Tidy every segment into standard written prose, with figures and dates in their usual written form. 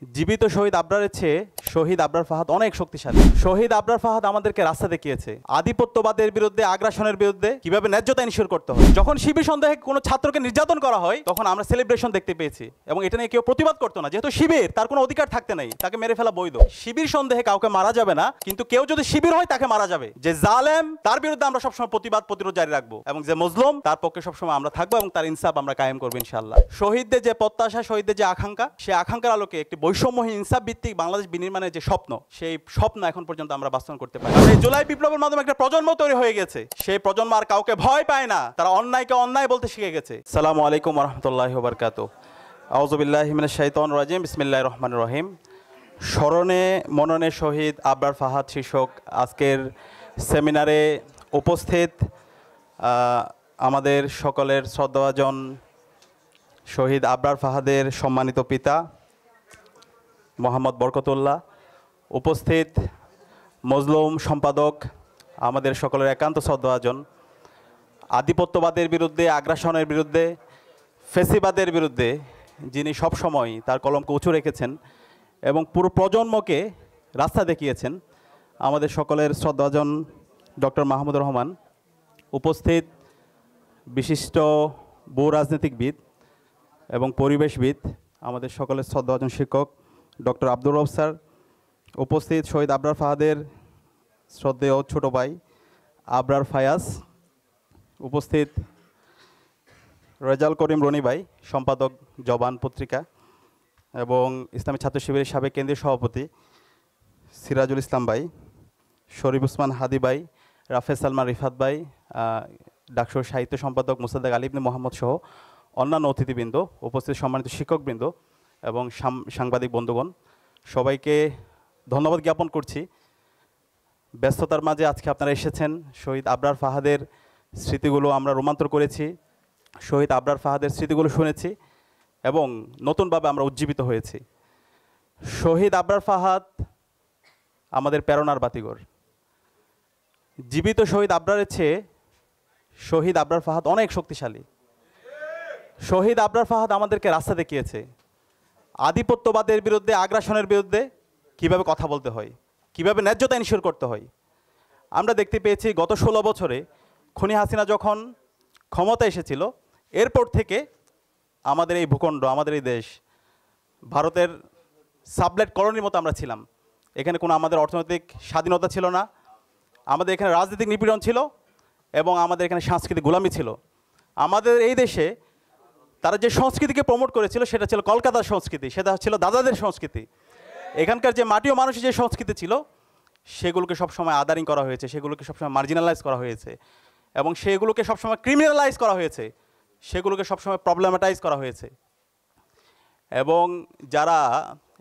জীবিত শহীদ আবরারের চেয়ে শহীদ আবরার ফাহাদ অনেক শক্তিশালী। শহীদ আবরার ফাহাদ আমাদেরকে রাস্তা দেখিয়েছে আধিপত্যবাদের বিরুদ্ধে, আগ্রাসনের বিরুদ্ধে কিভাবে ন্যায্যতা এনশিওর করতে হয়। যখন শিবির সন্দেহে কোনো ছাত্রকে নির্যাতন করা হয় তখন আমরা সেলিব্রেশন দেখতে পেয়েছি এবং এটা নিয়ে কেউ প্রতিবাদ করতো না, যেহেতু শিবির তার কোনো অধিকার থাকতে নেই, তাকে মেরে ফেলা বৈধ। শিবির সন্দেহে কাউকে মারা যাবে না, কিন্তু কেউ যদি শিবির হয় তাকে মারা যাবে। যে জালেম তার বিরুদ্ধে আমরা সবসময় প্রতিবাদ প্রতিরোধ জারি রাখবো এবং যে মজলুম তার পক্ষে সবসময় আমরা থাকবো এবং তার ইনসাফ আমরা কায়েম করবো ইনশাআল্লাহ। শহীদদের যে প্রত্যাশা, শহীদদের যে আকাঙ্ক্ষা, সেই আকাঙ্ক্ষার আলোকে একটি বৈষম্যহীন ইনসাফ ভিত্তিক বাংলাদেশ বিনির্মাণের যে স্বপ্ন, সেই স্বপ্ন এখন পর্যন্ত আমরা বাস্তবায়ন করতে পারি। এই জুলাই বিপ্লবের মাধ্যমে একটা প্রজন্ম তৈরি হয়ে গেছে, সেই প্রজন্ম আর কাউকে ভয় পায় না, তারা অন্যায়কে অন্যায় বলতে শিখে গেছে। আসসালামু আলাইকুম ওয়া রাহমাতুল্লাহি ওয়া বারাকাতুহু। আউযু বিল্লাহি মিনাশ শাইতানির রাজিম। বিসমিল্লাহির রহমানির রহিম। স্মরণে মননে শহীদ আবরার ফাহাদ শীর্ষক আজকের সেমিনারে উপস্থিত আমাদের সকলের শ্রদ্ধাভাজন শহীদ আবরার ফাহাদের সম্মানিত পিতা মোহাম্মদ বরকতুল্লাহ, উপস্থিত মজলুম সম্পাদক, আমাদের সকলের একান্ত শ্রদ্ধাভাজন, আধিপত্যবাদের বিরুদ্ধে, আগ্রাসনের বিরুদ্ধে, ফেসিবাদের বিরুদ্ধে যিনি সবসময় তার কলমকে উঁচু রেখেছেন এবং পুরো প্রজন্মকে রাস্তা দেখিয়েছেন, আমাদের সকলের শ্রদ্ধাভাজন ডক্টর মাহমুদুর রহমান, উপস্থিত বিশিষ্ট ভূ রাজনীতিকবিদ এবং পরিবেশবিদ, আমাদের সকলের শ্রদ্ধাভাজন শিক্ষক ডক্টর আব্দুর রব স্যার, উপস্থিত শহীদ আবরার ফাহাদের শ্রদ্ধেয় ছোট ভাই আবরার ফায়াজ, উপস্থিত রেজাল করিম রনি ভাই, সম্পাদক জবান পত্রিকা, এবং ইসলামী ছাত্র শিবিরের সাবেক কেন্দ্রীয় সভাপতি সিরাজুল ইসলাম ভাই, শরীফ উসমান হাদি ভাই, রাফেজ সালমান রিফাত ভাই, ডাকসুর সাহিত্য সম্পাদক মুসাদ্দেক আলী ইবনে মোহাম্মদ সহ অন্যান্য অতিথিবৃন্দ, উপস্থিত সম্মানিত শিক্ষকবৃন্দ এবং সাংবাদিক বন্ধুগণ, সবাইকে ধন্যবাদ জ্ঞাপন করছি। ব্যস্ততার মাঝে আজকে আপনারা এসেছেন। শহীদ আবরার ফাহাদের স্মৃতিগুলো আমরা রোমান্তর করেছি, শহীদ আবরার ফাহাদের স্মৃতিগুলো শুনেছি এবং নতুনভাবে আমরা উজ্জীবিত হয়েছি। শহীদ আবরার ফাহাদ আমাদের প্রেরণার বাতিঘর। জীবিত শহীদ আবরারের চেয়ে শহীদ আবরার ফাহাদ অনেক শক্তিশালী। শহীদ আবরার ফাহাদ আমাদেরকে রাস্তা দেখিয়েছে আধিপত্যবাদের বিরুদ্ধে, আগ্রাসনের বিরুদ্ধে কিভাবে কথা বলতে হয়, কিভাবে ন্যায্যতা এনশিওর করতে হয়। আমরা দেখতে পেয়েছি গত 16 বছরে খুনি হাসিনা যখন ক্ষমতা এসেছিল, এরপর থেকে আমাদের এই ভূখণ্ড, আমাদের এই দেশ ভারতের সাবলেট কলোনির মতো আমরা ছিলাম। এখানে কোনো আমাদের অর্থনৈতিক স্বাধীনতা ছিল না, আমাদের এখানে রাজনৈতিক নিপীড়ন ছিল এবং আমাদের এখানে সাংস্কৃতিক গোলামি ছিল। আমাদের এই দেশে তারা যে সংস্কৃতিকে প্রমোট করেছিল সেটা ছিল কলকাতার সংস্কৃতি, সেটা ছিল দাদাদের সংস্কৃতি। এখানকার যে মাটি ও মানুষের যে সংস্কৃতি ছিল সেগুলোকে সবসময় আদারিং করা হয়েছে, সেগুলোকে সবসময় মার্জিনালাইজ করা হয়েছে এবং সেগুলোকে সবসময় ক্রিমিনালাইজ করা হয়েছে, সেগুলোকে সবসময় প্রবলেমাটাইজ করা হয়েছে। এবং যারা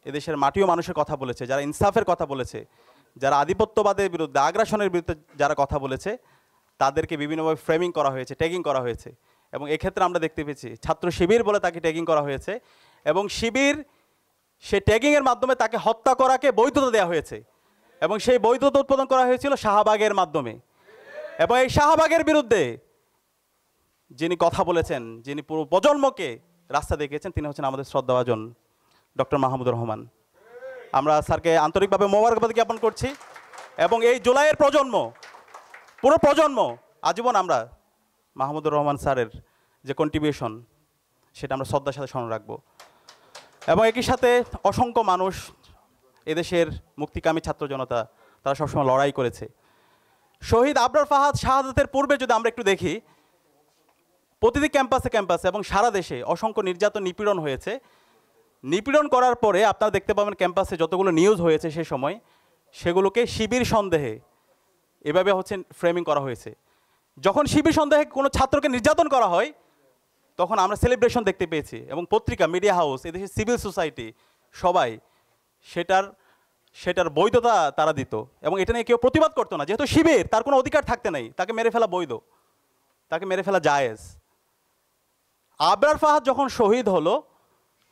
এদেশের মাটি ও মানুষের কথা বলেছে, যারা ইনসাফের কথা বলেছে, যারা আধিপত্যবাদের বিরুদ্ধে, আগ্রাসনের বিরুদ্ধে যারা কথা বলেছে, তাদেরকে বিভিন্নভাবে ফ্রেমিং করা হয়েছে, ট্যাগিং করা হয়েছে। এবং এক্ষেত্রে আমরা দেখতে পেয়েছি ছাত্র শিবির বলে তাকে ট্যাগিং করা হয়েছে এবং শিবির সেই ট্যাগিংয়ের মাধ্যমে তাকে হত্যা করাকে বৈধতা দেওয়া হয়েছে এবং সেই বৈধতা উৎপাদন করা হয়েছিল শাহবাগের মাধ্যমে। এবং এই শাহবাগের বিরুদ্ধে যিনি কথা বলেছেন, যিনি পুরো প্রজন্মকে রাস্তা দেখিয়েছেন, তিনি হচ্ছেন আমাদের শ্রদ্ধাভাজন ডক্টর মাহমুদুর রহমান। আমরা স্যারকে আন্তরিকভাবে মোবারকবাদ জ্ঞাপন করছি এবং এই জুলাইয়ের প্রজন্ম, পুরো প্রজন্ম আজীবন আমরা মাহমুদুর রহমান স্যারের যে কন্ট্রিবিউশন সেটা আমরা শ্রদ্ধার সাথে স্মরণ রাখবো। এবং একই সাথে অসংখ্য মানুষ, এদেশের মুক্তিকামী ছাত্র জনতা, তারা সবসময় লড়াই করেছে। শহীদ আবরার ফাহাদ শাহাদাতের পূর্বে যদি আমরা একটু দেখি, প্রতিটি ক্যাম্পাসে ক্যাম্পাসে এবং সারা দেশে অসংখ্য নির্যাতন, নিপীড়ন হয়েছে। নিপীড়ন করার পরে আপনারা দেখতে পাবেন ক্যাম্পাসে যতগুলো নিউজ হয়েছে সে সময়, সেগুলোকে শিবির সন্দেহে এভাবে হচ্ছে ফ্রেমিং করা হয়েছে। যখন শিবির সন্দেহে কোনো ছাত্রকে নির্যাতন করা হয় তখন আমরা সেলিব্রেশন দেখতে পেয়েছি এবং পত্রিকা, মিডিয়া হাউস, এদেশের সিভিল সোসাইটি সবাই সেটার বৈধতা তারা দিত এবং এটা নিয়ে কেউ প্রতিবাদ করতো না, যেহেতু শিবির তার কোনো অধিকার থাকতে নেই, তাকে মেরে ফেলা বৈধ, তাকে মেরে ফেলা জায়েজ। আবরার ফাহাদ যখন শহীদ হলো,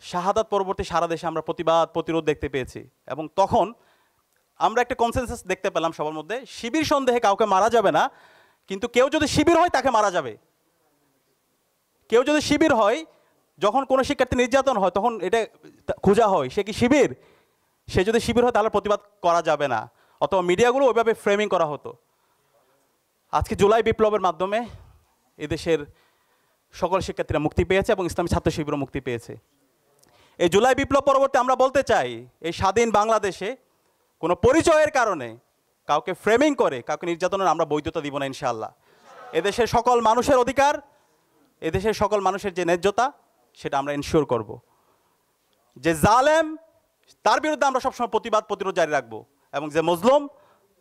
শাহাদাত পরবর্তী সারা দেশে আমরা প্রতিবাদ প্রতিরোধ দেখতে পেয়েছি এবং তখন আমরা একটা কনসেনসাস দেখতে পেলাম সবার মধ্যে, শিবির সন্দেহে কাউকে মারা যাবে না, কিন্তু কেউ যদি শিবির হয় তাকে মারা যাবে। কেউ যদি শিবির হয় যখন কোনো শিক্ষার্থী নির্যাতন হয় তখন এটা খোঁজা হয় সে কি শিবির, সে যদি শিবির হয় তাহলে প্রতিবাদ করা যাবে না, অথবা মিডিয়াগুলো ওইভাবে ফ্রেমিং করা হতো। আজকে জুলাই বিপ্লবের মাধ্যমে এদেশের সকল শিক্ষার্থীরা মুক্তি পেয়েছে এবং ইসলামী ছাত্র শিবিরও মুক্তি পেয়েছে। এই জুলাই বিপ্লব পরবর্তী আমরা বলতে চাই, এই স্বাধীন বাংলাদেশে কোনো পরিচয়ের কারণে কাউকে ফ্রেমিং করে কাউকে নির্যাতনের আমরা বৈধতা দিব না ইনশাআল্লাহ। এদেশের সকল মানুষের অধিকার, এদেশের সকল মানুষের যে ন্যায্যতা, সেটা আমরা এনশিওর করব। যে জালেম তার বিরুদ্ধে আমরা সবসময় প্রতিরোধ জারি রাখবো, এবং যে মজলুম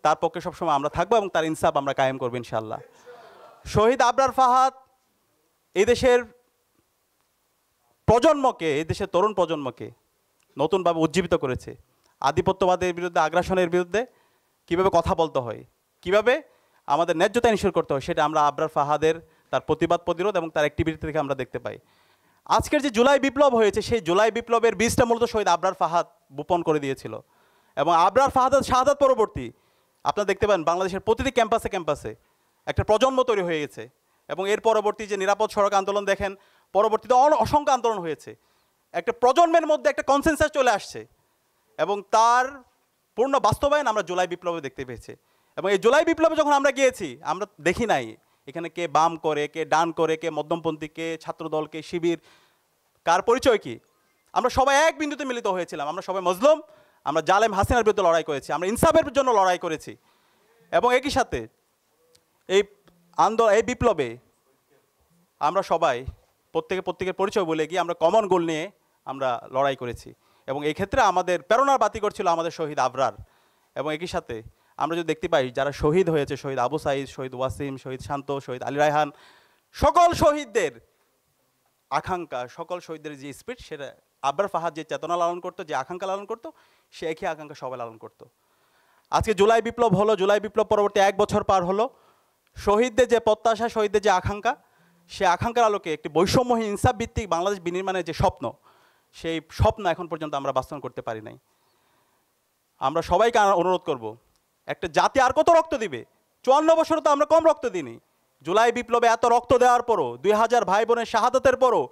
তার পক্ষে সবসময় আমরা থাকবো এবং তার ইনসাফ আমরা কায়েম করবো ইনশাআল্লাহ। শহীদ আবরার ফাহাদ এই দেশের প্রজন্মকে, এই দেশের তরুণ প্রজন্মকে নতুনভাবে উজ্জীবিত করেছে। আধিপত্যবাদের বিরুদ্ধে, আগ্রাসনের বিরুদ্ধে কীভাবে কথা বলতে হয়, কিভাবে আমাদের ন্যায্যতা এনশিওর করতে হয়, সেটা আমরা আবরার ফাহাদের তার প্রতিরোধ এবং তার অ্যাক্টিভিটি থেকে আমরা দেখতে পাই। আজকের যে জুলাই বিপ্লব হয়েছে, সেই জুলাই বিপ্লবের বীজটা মূলত শহীদ আবরার ফাহাদ বপন করে দিয়েছিল। এবং আবরার ফাহাদের শাহাদাত পরবর্তী আপনারা দেখতে পান বাংলাদেশের প্রতিটি ক্যাম্পাসে ক্যাম্পাসে একটা প্রজন্ম তৈরি হয়ে গেছে। এবং এর পরবর্তী যে নিরাপদ সড়ক আন্দোলন দেখেন, পরবর্তীতে অসংখ্য আন্দোলন হয়েছে। একটা প্রজন্মের মধ্যে একটা কনসেনসাস চলে আসছে এবং তার পূর্ণ বাস্তবায়ন আমরা জুলাই বিপ্লবে দেখতে পেয়েছি। এবং এই জুলাই বিপ্লবে যখন আমরা গিয়েছি, আমরা দেখি নাই এখানে কে বাম করে, কে ডান করে, কে মধ্যমপন্থী, কে ছাত্রদল, কে শিবির, কার পরিচয় কি। আমরা সবাই এক বিন্দুতে মিলিত হয়েছিলাম। আমরা সবাই মজলুম, আমরা জালেম হাসিনার বিরুদ্ধে লড়াই করেছি, আমরা ইনসাফের জন্য লড়াই করেছি। এবং একই সাথে এই বিপ্লবে আমরা সবাই প্রত্যেকের পরিচয় বলে গিয়ে আমরা কমন গোল নিয়ে আমরা লড়াই করেছি। এবং এই ক্ষেত্রে আমাদের প্রেরণার বাতি করছিল আমাদের শহীদ আবরার। এবং একই সাথে আমরা যদি দেখতে পাই যারা শহীদ হয়েছে, শহীদ আবু সাঈদ, শহীদ ওয়াসিম, শহীদ শান্ত, শহীদ আলী রায়হান, সকল শহীদদের আকাঙ্ক্ষা, সকল শহীদদের যে স্পিরিট, সেটা আবরার ফাহাদ যে চেতনা লালন করতো, যে আকাঙ্ক্ষা লালন করতো, সে একই আকাঙ্ক্ষা সবাই লালন করতো। আজকে জুলাই বিপ্লব হলো, জুলাই বিপ্লব পরবর্তী 1 বছর পার হলো। শহীদদের যে প্রত্যাশা, শহীদদের যে আকাঙ্ক্ষা, সে আকাঙ্ক্ষার আলোকে একটি বৈষম্যহীন ইনসাফ ভিত্তিক বাংলাদেশ বিনির্মাণের যে স্বপ্ন, সেই স্বপ্ন এখন পর্যন্ত আমরা বাস্তবায়ন করতে পারি নাই। আমরা সবাইকে অনুরোধ করব, একটা জাতি আর কত রক্ত দিবে? 54 বছরে তো আমরা কম রক্ত দিইনি। জুলাই বিপ্লবে এত রক্ত দেওয়ার পরও, 2000 ভাই বোনের শাহাদাতের পরও,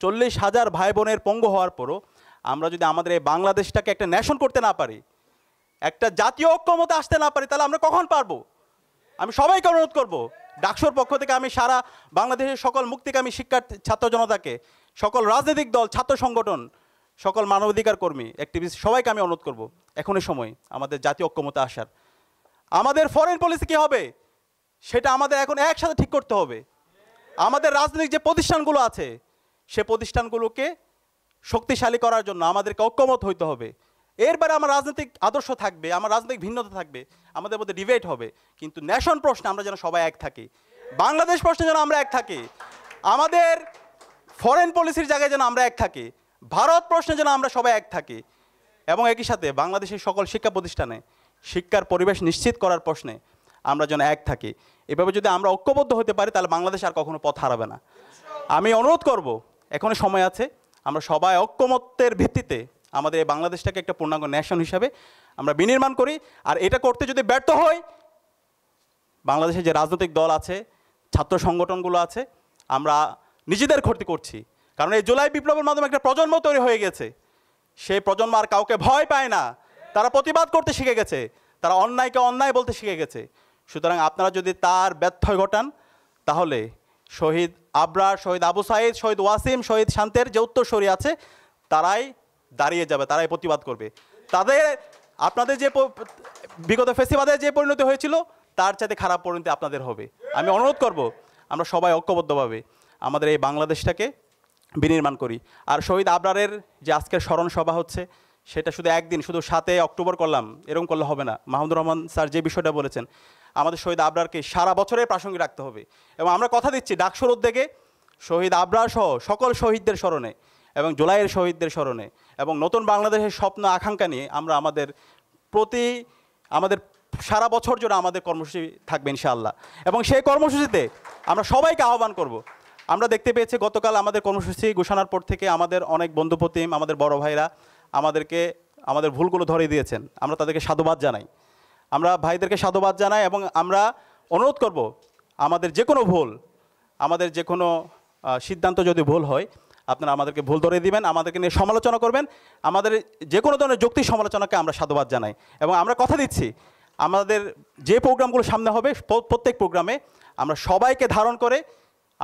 40,000 ভাই বোনের পঙ্গু হওয়ার পরও আমরা যদি আমাদের এই বাংলাদেশটাকে একটা ন্যাশন করতে না পারি, একটা জাতীয় ঐক্যমতে আসতে না পারি, তাহলে আমরা কখন পারবো? আমি সবাইকে অনুরোধ করব, ডাকসুর পক্ষ থেকে আমি সারা বাংলাদেশের সকল মুক্তিকামী শিক্ষার্থী, ছাত্র জনতাকে, সকল রাজনৈতিক দল, ছাত্র সংগঠন, সকল মানবাধিকার কর্মী, অ্যাক্টিভিস্ট, সবাইকে আমি অনুরোধ করব এখনই সময় আমাদের জাতীয় ঐক্যমতে আসার। আমাদের ফরেন পলিসি কী হবে সেটা আমাদের এখন একসাথে ঠিক করতে হবে। আমাদের রাজনৈতিক যে প্রতিষ্ঠানগুলো আছে, সে প্রতিষ্ঠানগুলোকে শক্তিশালী করার জন্য আমাদেরকে ঐক্যমত হইতে হবে। এরপরে আমার রাজনৈতিক আদর্শ থাকবে, আমার রাজনৈতিক ভিন্নতা থাকবে, আমাদের মধ্যে ডিবেট হবে, কিন্তু ন্যাশন প্রশ্নে আমরা যেন সবাই এক থাকি, বাংলাদেশ প্রশ্নে যেন আমরা এক থাকি, আমাদের ফরেন পলিসির জায়গায় যেন আমরা এক থাকি, ভারত প্রশ্নে যেন আমরা সবাই এক থাকি। এবং একই সাথে বাংলাদেশের সকল শিক্ষা প্রতিষ্ঠানে শিক্ষার পরিবেশ নিশ্চিত করার প্রশ্নে আমরা যেন এক থাকি। এভাবে যদি আমরা ঐক্যবদ্ধ হতে পারি, তাহলে বাংলাদেশ আর কখনো পথ হারাবে না। আমি অনুরোধ করব, এখনো সময় আছে, আমরা সবাই ঐক্যমত্যের ভিত্তিতে আমাদের এই বাংলাদেশটাকে একটা পূর্ণাঙ্গ ন্যাশন হিসাবে আমরা বিনির্মাণ করি। আর এটা করতে যদি ব্যর্থ হই, বাংলাদেশে যে রাজনৈতিক দল আছে, ছাত্র সংগঠনগুলো আছে, আমরা নিজেদের ক্ষতি করছি। কারণ এই জুলাই বিপ্লবের মাধ্যমে একটা প্রজন্ম তৈরি হয়ে গেছে, সেই প্রজন্ম আর কাউকে ভয় পায় না, তারা প্রতিবাদ করতে শিখে গেছে, তারা অন্যায়কে অন্যায় বলতে শিখে গেছে। সুতরাং আপনারা যদি তার ব্যত্যয় ঘটান, তাহলে শহীদ আবরার, শহীদ আবু সাঈদ, শহীদ ওয়াসিম, শহীদ শান্তের যে উত্তরসূরি আছে, তারাই দাঁড়িয়ে যাবে, তারাই প্রতিবাদ করবে। আপনাদের যে বিগত ফেসিবাদের যে পরিণতি হয়েছিল, তার চাইতে খারাপ পরিণতি আপনাদের হবে। আমি অনুরোধ করব, আমরা সবাই ঐক্যবদ্ধভাবে আমাদের এই বাংলাদেশটাকে বিনির্মাণ করি। আর শহীদ আবরারের যে আজকের স্মরণ সভা হচ্ছে, সেটা শুধু একদিন, শুধু 7 অক্টোবর করলাম এরকম করলে হবে না। মাহমুদুর রহমান স্যার যে বিষয়টা বলেছেন, আমাদের শহীদ আবরারকে সারা বছরে প্রাসঙ্গিক রাখতে হবে। এবং আমরা কথা দিচ্ছি, ডাকসুর উদ্যোগে শহীদ আবরার সহ সকল শহীদদের স্মরণে এবং জুলাইয়ের শহীদদের স্মরণে এবং নতুন বাংলাদেশের স্বপ্ন আকাঙ্ক্ষা নিয়ে আমরা আমাদের সারা বছর জুড়ে আমাদের কর্মসূচি থাকবে ইনশাআল্লাহ। এবং সেই কর্মসূচিতে আমরা সবাইকে আহ্বান করব। আমরা দেখতে পেয়েছি গতকাল আমাদের কর্মসূচি ঘোষণার পর থেকে আমাদের অনেক বন্ধুপ্রতিম, আমাদের বড় ভাইরা আমাদেরকে আমাদের ভুলগুলো ধরিয়ে দিয়েছেন। আমরা তাদেরকে সাধুবাদ জানাই, আমরা ভাইদেরকে সাধুবাদ জানাই। এবং আমরা অনুরোধ করব, আমাদের যে কোনো ভুল, আমাদের যে কোনো সিদ্ধান্ত যদি ভুল হয়, আপনারা আমাদেরকে ভুল ধরে দিবেন, আমাদেরকে নিয়ে সমালোচনা করবেন। আমাদের যে কোনো ধরনের যৌক্তিক সমালোচনাকে আমরা সাধুবাদ জানাই এবং আমরা কথা দিচ্ছি আমাদের যে প্রোগ্রামগুলো সামনে হবে প্রত্যেক প্রোগ্রামে আমরা সবাইকে ধারণ করে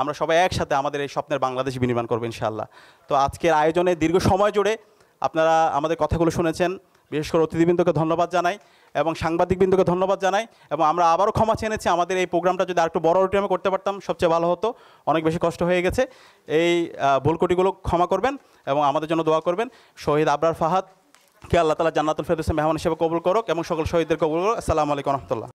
আমরা সবাই একসাথে আমাদের এই স্বপ্নের বাংলাদেশ বিনির্মাণ করবো ইনশাআল্লাহ। তো আজকের আয়োজনে দীর্ঘ সময় জুড়ে আপনারা আমাদের কথাগুলো শুনেছেন, বিশেষ করে অতিথিবৃন্দকে ধন্যবাদ জানাই এবং সাংবাদিকবৃন্দকে ধন্যবাদ জানাই এবং আমরা আবারও ক্ষমা চেয়ে নিচ্ছি। আমাদের এই প্রোগ্রামটা যদি আরেকটু বড় অডিটোরিয়ামে করতে পারতাম সবচেয়ে ভালো হতো, অনেক বেশি কষ্ট হয়ে গেছে। এই ভুলকুটিগুলো ক্ষমা করবেন এবং আমাদের জন্য দোয়া করবেন। শহীদ আবরার ফাহাদকে আল্লাহ তাআলা জান্নাতুল ফেরদৌসে মেহমান হিসেবে কবুল করুক এবং সকল শহীদদের কবুল করুক। আসসালামু আলাইকুম ওয়া রাহমাতুল্লাহ।